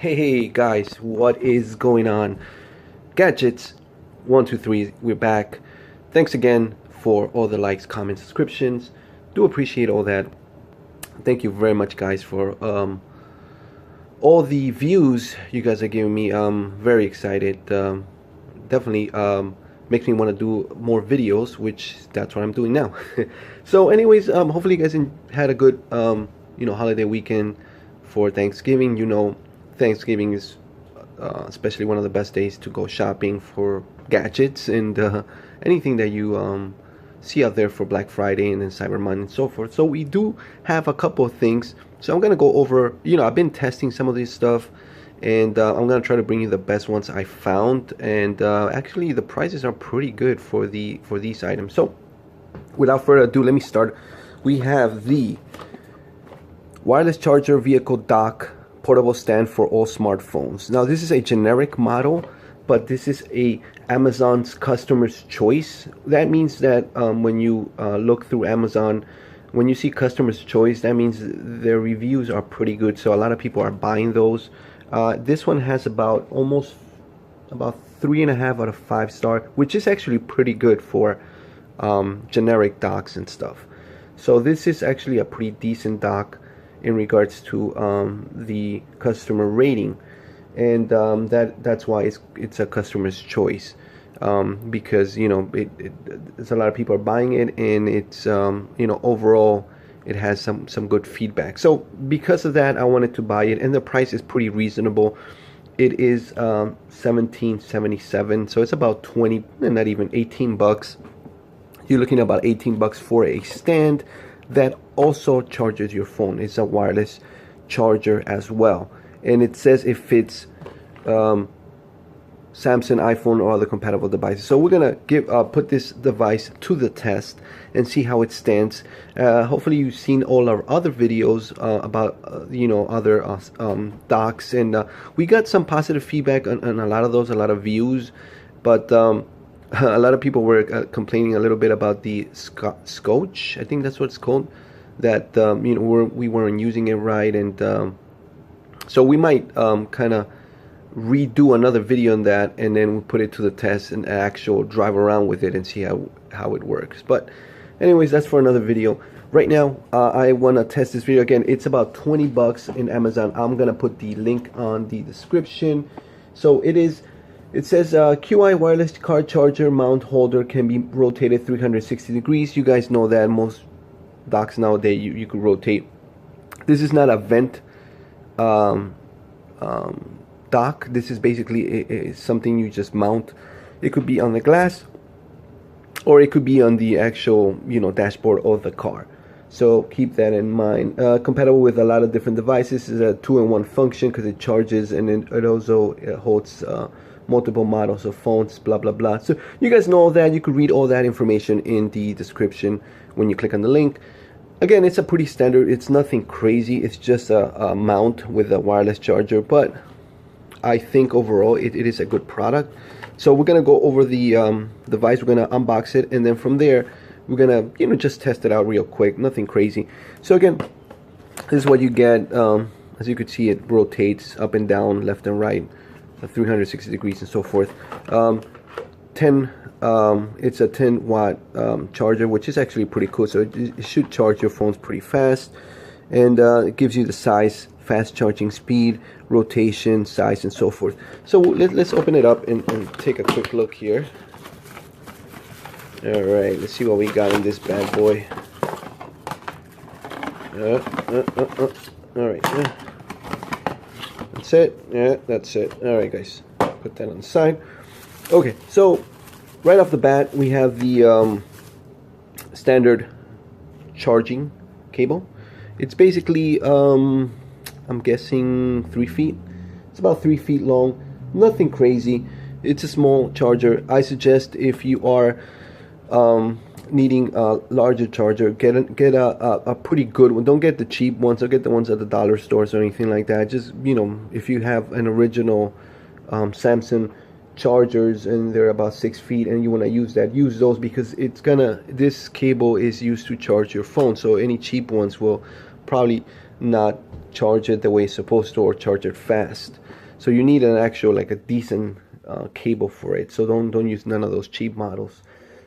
Hey guys, what is going on? Gadgets 123, we're back. Thanks again for all the likes, comments, subscriptions. Do appreciate all that. Thank you very much, guys, for all the views you guys are giving me. I'm very excited. Definitely makes me want to do more videos, which that's what I'm doing now. So anyways, hopefully you guys had a good holiday weekend for Thanksgiving. Thanksgiving is especially one of the best days to go shopping for gadgets and anything that you see out there for Black Friday and then Cyber Monday and so forth. So we do have a couple of things. So I'm gonna go over. I've been testing some of this stuff, and I'm gonna try to bring you the best ones I found. And actually, the prices are pretty good for these items. So without further ado, let me start. We have the wireless charger vehicle dock portable stand for all smartphones. Now this is a generic model, but this is Amazon's customer's choice. That means that when you look through Amazon, when you see customer's choice, that means their reviews are pretty good. So a lot of people are buying those. This one has about 3.5 out of 5 star, which is actually pretty good for generic docks and stuff. So this is actually a pretty decent dock in regards to the customer rating, and that's why it's a customer's choice, because there's a lot of people are buying it, and it's overall it has some good feedback. So because of that, I wanted to buy it, and the price is pretty reasonable. It is $17.77, so it's about 20, not even 18 bucks. You're looking at about 18 bucks for a stand that also charges your phone. It's a wireless charger as well, and it says it fits Samsung, iPhone, or other compatible devices. So we're gonna put this device to the test and see how it stands. Hopefully you've seen all our other videos about other docks, and we got some positive feedback on a lot of those, a lot of views, but a lot of people were complaining a little bit about the scotch, I think that's what it's called, that we weren't using it right, and so we might kind of redo another video on that, and then we'll put it to the test and actual drive around with it and see how it works. But anyways, that's for another video. Right now I want to test this video. Again, it's about 20 bucks in Amazon. I'm gonna put the link on the description. So it says QI wireless car charger mount holder can be rotated 360 degrees. You guys know that most docks nowadays you could rotate. This is not a vent dock. This is basically something you just mount. It could be on the glass, or it could be on the actual dashboard of the car. So keep that in mind. Compatible with a lot of different devices. It's a 2-in-1 function because it charges, and it also holds multiple models of phones, blah blah blah. So you guys know all that. You could read all that information in the description when you click on the link. Again, it's a pretty standard, it's nothing crazy. It's just a mount with a wireless charger, but I think overall it is a good product. So we're gonna go over the device. We're gonna unbox it, and then from there we're gonna just test it out real quick. Nothing crazy. So again, this is what you get. As you can see, it rotates up and down, left and right, 360 degrees and so forth. It's a 10-watt charger, which is actually pretty cool. So it should charge your phones pretty fast, and it gives you the size, fast charging speed, rotation, size, and so forth. So let's open it up and take a quick look here. All right, let's see what we got in this bad boy. All right. That's it. Yeah, that's it. All right, guys, put that on the side. Okay, so right off the bat, we have the standard charging cable. It's basically, I'm guessing 3 feet. It's about 3 feet long. Nothing crazy. It's a small charger. I suggest if you are needing a larger charger, get a pretty good one. Don't get the cheap ones. Don't get the ones at the dollar stores or anything like that. Just if you have an original Samsung chargers and they're about 6 feet and you want to use those, because this cable is used to charge your phone. So any cheap ones will probably not charge it the way it's supposed to, or charge it fast. So you need an actual, like a decent cable for it. So don't use none of those cheap models.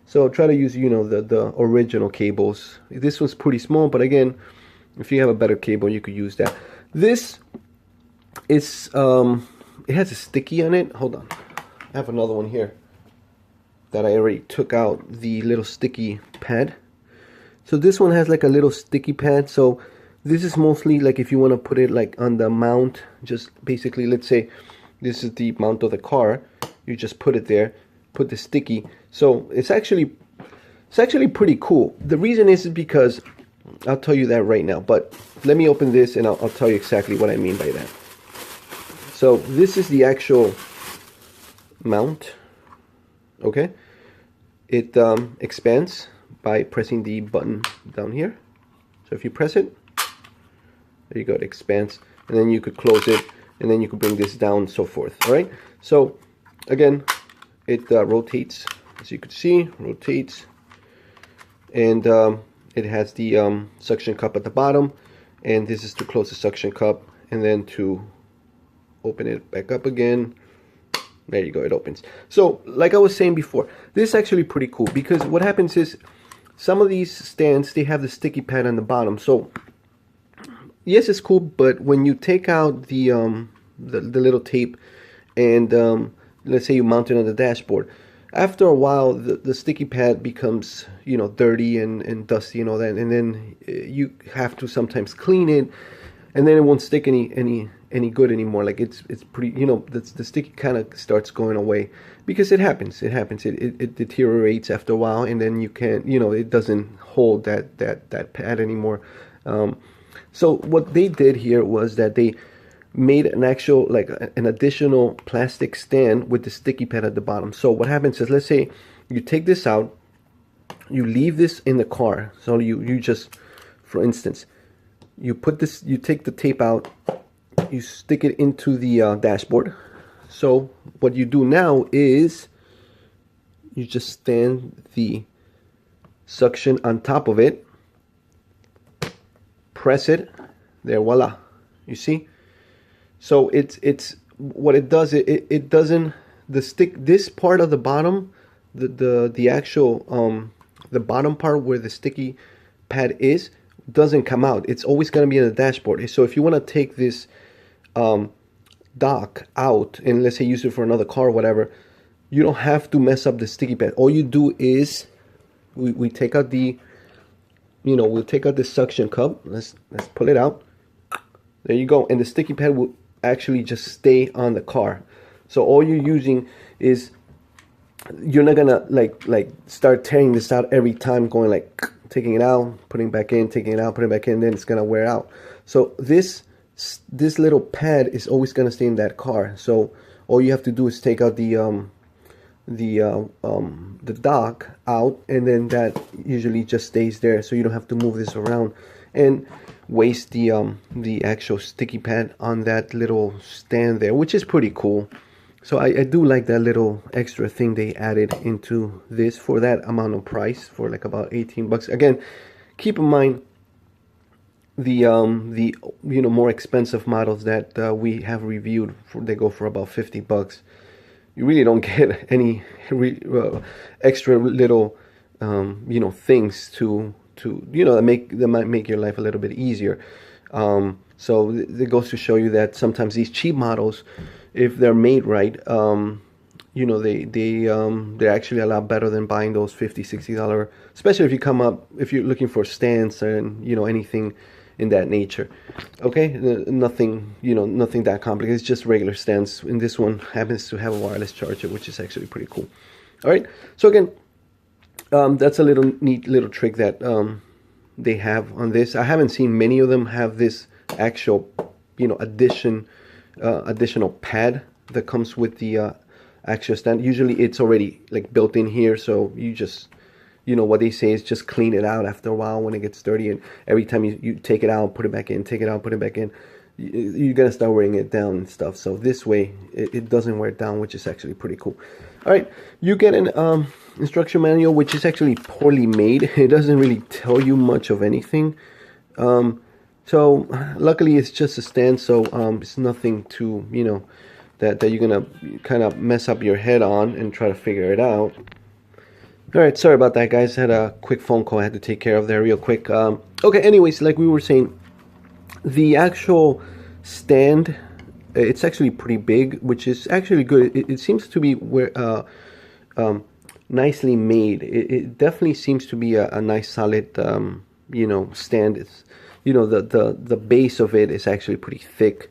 So try to use, you know, the original cables. This one's pretty small, but again, if you have a better cable, you could use that. This is it has a sticky on it. Hold on, I have another one here that I already took out the little sticky pad. So this one has like a little sticky pad. So this is mostly like if you want to put it like on the mount, just basically, let's say this is the mount of the car, you just put it there, put the sticky. So it's actually pretty cool. The reason is because I'll tell you that right now, but let me open this and I'll tell you exactly what I mean by that. So this is the actual mount. Okay, it expands by pressing the button down here. So if you press it, there you go, it expands, and then you could close it, and then you could bring this down, so forth. All right, so again, it rotates, as you can see, rotates, and it has the suction cup at the bottom, and this is to close the suction cup, and then to open it back up again. There you go, it opens. So like I was saying before, this is actually pretty cool, because what happens is some of these stands, they have the sticky pad on the bottom. So yes, it's cool, but when you take out the little tape and let's say you mount it on the dashboard, after a while the sticky pad becomes, you know, dirty and dusty and all that, and then you have to sometimes clean it, and then it won't stick any good anymore. Like it's pretty, you know, the sticky kind of starts going away, because it happens it deteriorates after a while, and then you can't, you know, it doesn't hold that pad anymore. So what they did here was that they made an actual, like an additional plastic stand with the sticky pad at the bottom. So what happens is, let's say you take this out, you leave this in the car. So you just, for instance, you put this, you take the tape out, you stick it into the dashboard. So what you do now is you just stand the suction on top of it, press it, there, voila, you see. So it's what it does, it doesn't, the stick, this part of the bottom, the actual the bottom part where the sticky pad is, doesn't come out. It's always going to be in the dashboard. So if you want to take this dock out and let's say use it for another car or whatever, you don't have to mess up the sticky pad. All you do is we take out the, you know, we'll take out the suction cup. Let's pull it out. There you go, and the sticky pad will actually just stay on the car. So all you're using is, you're not gonna like start tearing this out every time, going like taking it out, putting it back in, taking it out, putting it back in, then it's gonna wear out. So this little pad is always gonna stay in that car. So all you have to do is take out the dock out, and then that usually just stays there, so you don't have to move this around and waste the actual sticky pad on that little stand there, which is pretty cool. So I do like that little extra thing they added into this for that amount of price, for like about 18 bucks. Again, keep in mind the you know, more expensive models that we have reviewed, they go for about 50 bucks. You really don't get any extra little you know, things to you know, that might make your life a little bit easier. So it goes to show you that sometimes these cheap models, if they're made right, you know, they're actually a lot better than buying those $50-$60, especially if you're looking for stands and, you know, anything in that nature. Okay, nothing, you know, nothing that complicated. It's just regular stands, and this one happens to have a wireless charger, which is actually pretty cool. All right, so again, that's a neat little trick that they have on this. I haven't seen many of them have this actual, you know, additional pad that comes with the actual stand. Usually it's already like built in here, so you just, you know, what they say is just clean it out after a while when it gets dirty, and every time you take it out, put it back in, take it out, put it back in, you're gonna start wearing it down and stuff. So this way it doesn't wear it down, which is actually pretty cool. All right, you get an instruction manual, which is actually poorly made. It doesn't really tell you much of anything. So luckily it's just a stand, so it's nothing to, you know, that you're gonna kind of mess up your head on and try to figure it out. Alright, sorry about that, guys. I had a quick phone call I had to take care of there real quick. Okay, anyways, like we were saying, the actual stand, it's actually pretty big, which is actually good. It seems to be nicely made. It definitely seems to be a nice solid, you know, stand. It's, you know, the base of it is actually pretty thick.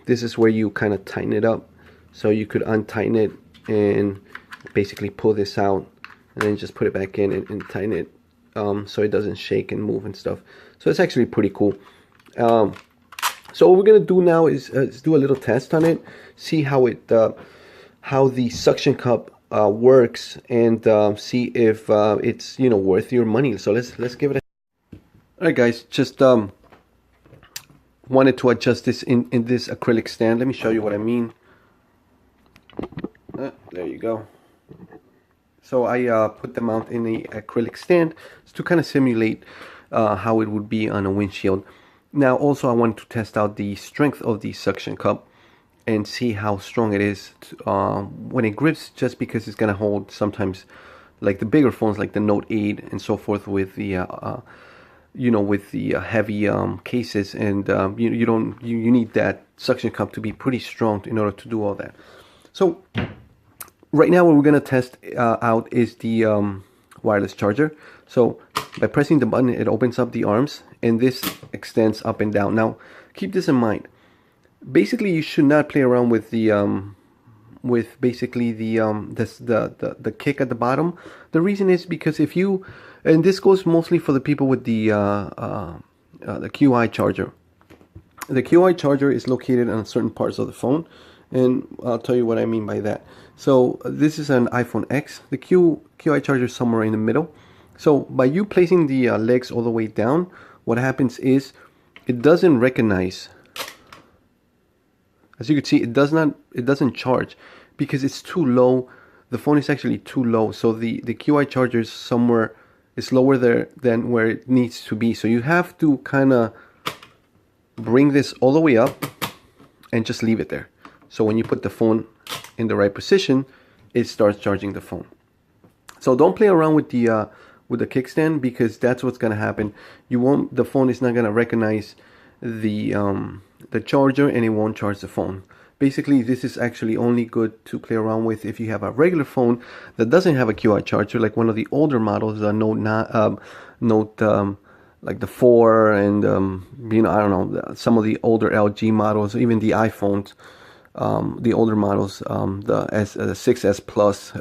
This is where you kind of tighten it up, so you could untighten it and basically pull this out and then just put it back in and tighten it, so it doesn't shake and move and stuff. So it's actually pretty cool. So what we're gonna do now is do a little test on it, see how it how the suction cup works, and see if it's, you know, worth your money. So let's give it a... Alright guys, just wanted to adjust this in this acrylic stand. Let me show you what I mean. There you go. So I put the mount in the acrylic stand to kind of simulate how it would be on a windshield. Now also I wanted to test out the strength of the suction cup and see how strong it is when it grips, just because it's gonna hold sometimes, like the bigger phones like the Note 8 and so forth, with the you know, with the heavy cases, and you need that suction cup to be pretty strong in order to do all that. So right now what we're gonna test out is the wireless charger. So by pressing the button, it opens up the arms, and this extends up and down. Now keep this in mind. Basically, you should not play around with the basically the kick at the bottom. The reason is because if you, and this goes mostly for the people with the QI charger. The QI charger is located on certain parts of the phone, and I'll tell you what I mean by that. So this is an iPhone X. The QI charger is somewhere in the middle. So by you placing the legs all the way down, what happens is it doesn't recognize. As you can see, it doesn't charge because it's too low. The phone is actually too low. So the QI charger is somewhere, it's lower there than where it needs to be. So you have to kind of bring this all the way up and just leave it there. So when you put the phone in the right position, it starts charging the phone. So don't play around with the kickstand, because that's what's gonna happen. The phone is not gonna recognize the charger, and it won't charge the phone. Basically, this is actually only good to play around with if you have a regular phone that doesn't have a QI charger, like one of the older models, the Note like the 4, and you know, I don't know, some of the older LG models, even the iPhones, the older models, the 6S Plus.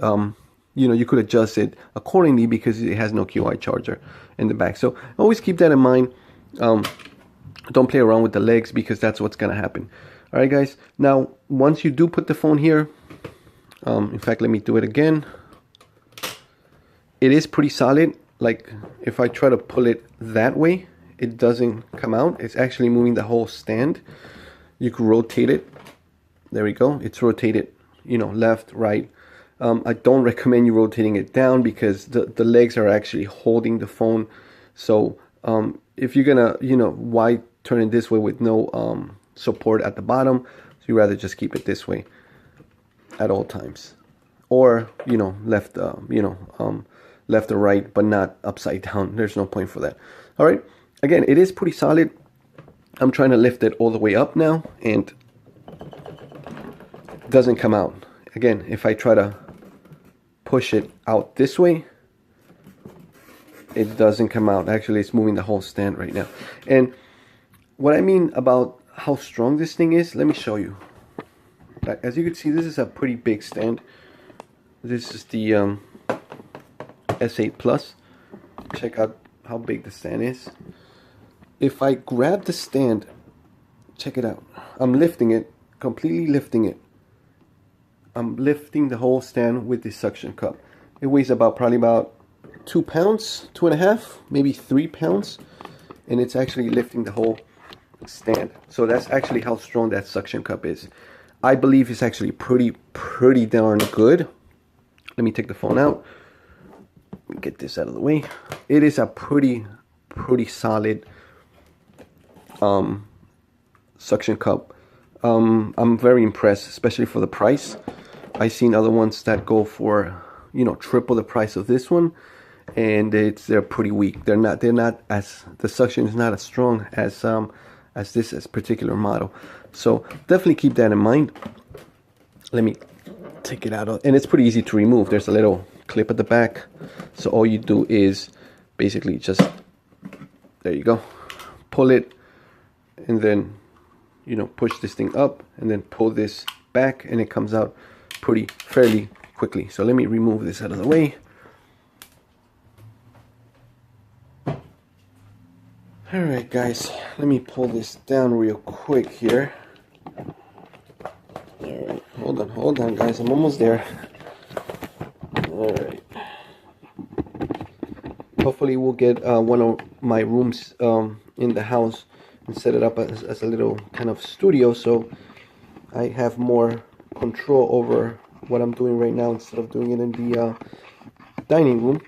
You know, you could adjust it accordingly because it has no QI charger in the back. So always keep that in mind. Don't play around with the legs, because that's what's gonna happen. All right, guys. Now, once you do put the phone here, in fact, let me do it again. It is pretty solid. Like if I try to pull it that way, it doesn't come out. It's actually moving the whole stand. You could rotate it. There we go. It's rotated, you know, left, right. I don't recommend you rotating it down, because the legs are actually holding the phone. So if you're gonna, you know, why turn it this way with no support at the bottom? So you rather just keep it this way at all times, or, you know, left, left or right, but not upside down. There's no point for that. All right. Again, it is pretty solid. I'm trying to lift it all the way up now, and it doesn't come out. Again, if I try to push it out this way, it doesn't come out. Actually, it's moving the whole stand right now. And what I mean about how strong this thing is, let me show you. As you can see, this is a pretty big stand. This is the S8 Plus. Check out how big the stand is. If I grab the stand, check it out. I'm lifting it, completely lifting it. I'm lifting the whole stand with this suction cup. It weighs probably about 2 pounds, 2.5, maybe 3 pounds, and it's actually lifting the whole stand. So that's actually how strong that suction cup is. I believe it's actually pretty darn good. Let me take the phone out. Get this out of the way. It is a pretty solid suction cup. I'm very impressed, especially for the price. I've seen other ones that go for, you know, triple the price of this one, and they're pretty weak. They're not as, the suction is not as strong as this particular model. So definitely keep that in mind. Let me take it out of, and it's pretty easy to remove. There's a little clip at the back, so all you do is basically just, there you go, pull it, and then, you know, push this thing up, and then pull this back, and it comes out fairly quickly. So let me remove this out of the way. All right, guys, let me pull this down real quick here. All right, hold on, guys, I'm almost there. All right. Hopefully we'll get one of my rooms in the house and set it up as a little kind of studio, so I have more control over what I'm doing right now instead of doing it in the dining room.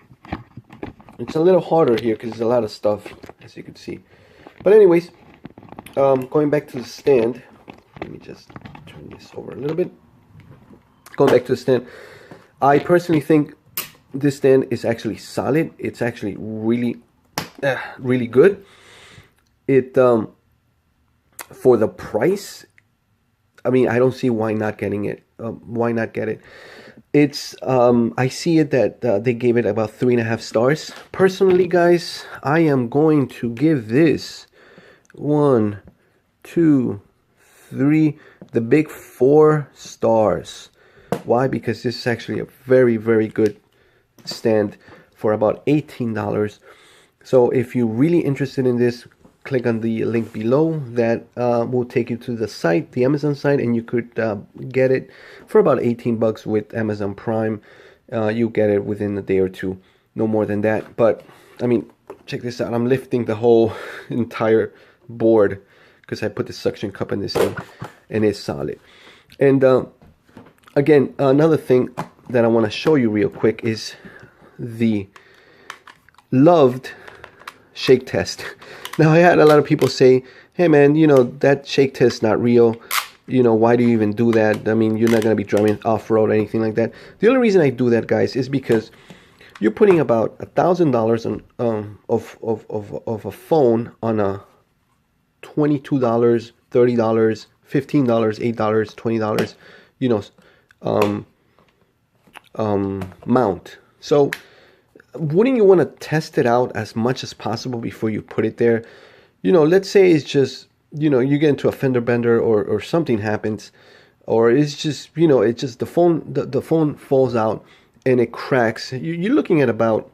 It's a little harder here because there's a lot of stuff, as you can see. But anyways, going back to the stand, let me just turn this over a little bit. Going back to the stand, I personally think this stand is actually solid. It's actually really good. It for the price, I mean, I don't see why not getting it. Why not get it? It's I see it that they gave it about 3.5 stars. Personally, guys, I am going to give this 1, 2, 3, the big 4 stars. Why? Because this is actually a very, very good stand for about $18. So if you're really interested in this, click on the link below. That will take you to the site, the Amazon site, and you could get it for about 18 bucks with Amazon Prime. You get it within a day or two, no more than that. But I mean, check this out. I'm lifting the whole entire board because I put the suction cup in this thing, and it's solid. And again, another thing that I want to show you real quick is the loved shake test. Now, I had a lot of people say, hey man, you know, that shake test is not real. You know, why do you even do that? I mean, you're not going to be driving off-road or anything like that. The only reason I do that, guys, is because you're putting about $1,000 on of a phone on a $22, $30, $15, $8, $20, you know, mount. So wouldn't you want to test it out as much as possible before you put it there? You know, let's say it's just, you know, you get into a fender bender or something happens, or it's just, you know, it's just the phone falls out and it cracks. You're looking at about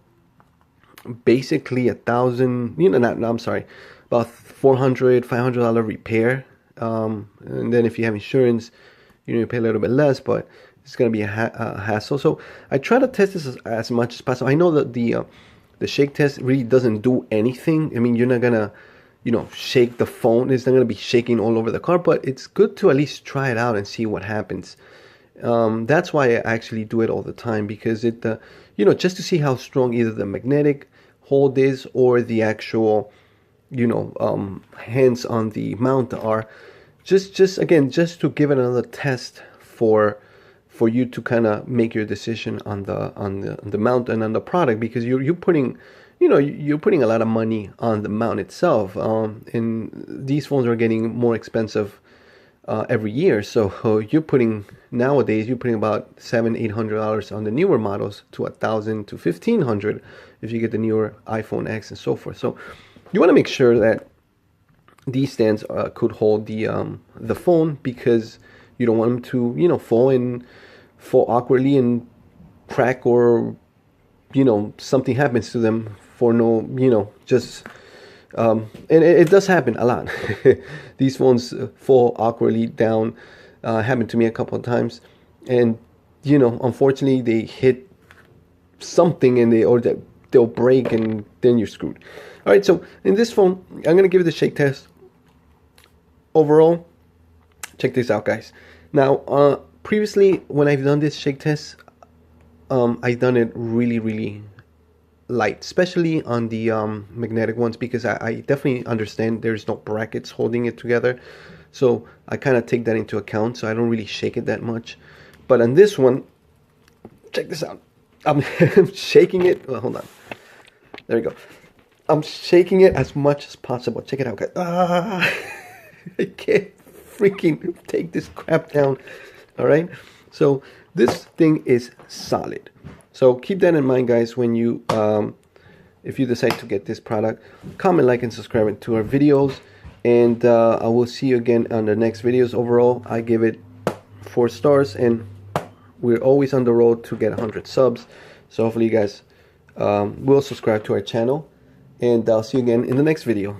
basically $1,000, you know, I'm sorry, about $400, $500 repair. And then if you have insurance, you know, you pay a little bit less, but it's going to be a hassle. So I try to test this as much as possible. I know that the shake test really doesn't do anything. I mean, you're not going to, you know, shake the phone. It's not going to be shaking all over the car, but it's good to at least try it out and see what happens. That's why I actually do it all the time, because it, you know, just to see how strong either the magnetic hold is or the actual, you know, hands on the mount are. Just again, just to give it another test for you to kind of make your decision on the mount and on the product, because you're putting, you know, you're putting a lot of money on the mount itself. And these phones are getting more expensive every year, so you're putting, nowadays you're putting about $700-800 on the newer models, to $1,000 to $1,500 if you get the newer iPhone X and so forth. So you want to make sure that these stands could hold the phone, because you don't want them to, you know, fall awkwardly and crack, or, you know, something happens to them for no, you know, just and it does happen a lot. These phones fall awkwardly down. Happened to me a couple of times, and, you know, unfortunately they hit something and they'll break, and then you're screwed. All right, so in this phone, I'm gonna give it a shake test. Overall, check this out, guys. Now, previously when I've done this shake test, I've done it really light, especially on the magnetic ones, because I definitely understand there's no brackets holding it together, so I kind of take that into account, so I don't really shake it that much. But on this one, check this out. I'm shaking it. Well, hold on. There we go. I'm shaking it as much as possible. Check it out, guys. I can't freaking take this crap down. All right. So this thing is solid. So keep that in mind, guys, when you if you decide to get this product. Comment, like, and subscribe to our videos, and I will see you again on the next videos. Overall, I give it 4 stars, and we're always on the road to get 100 subs. So hopefully you guys will subscribe to our channel, and I'll see you again in the next video.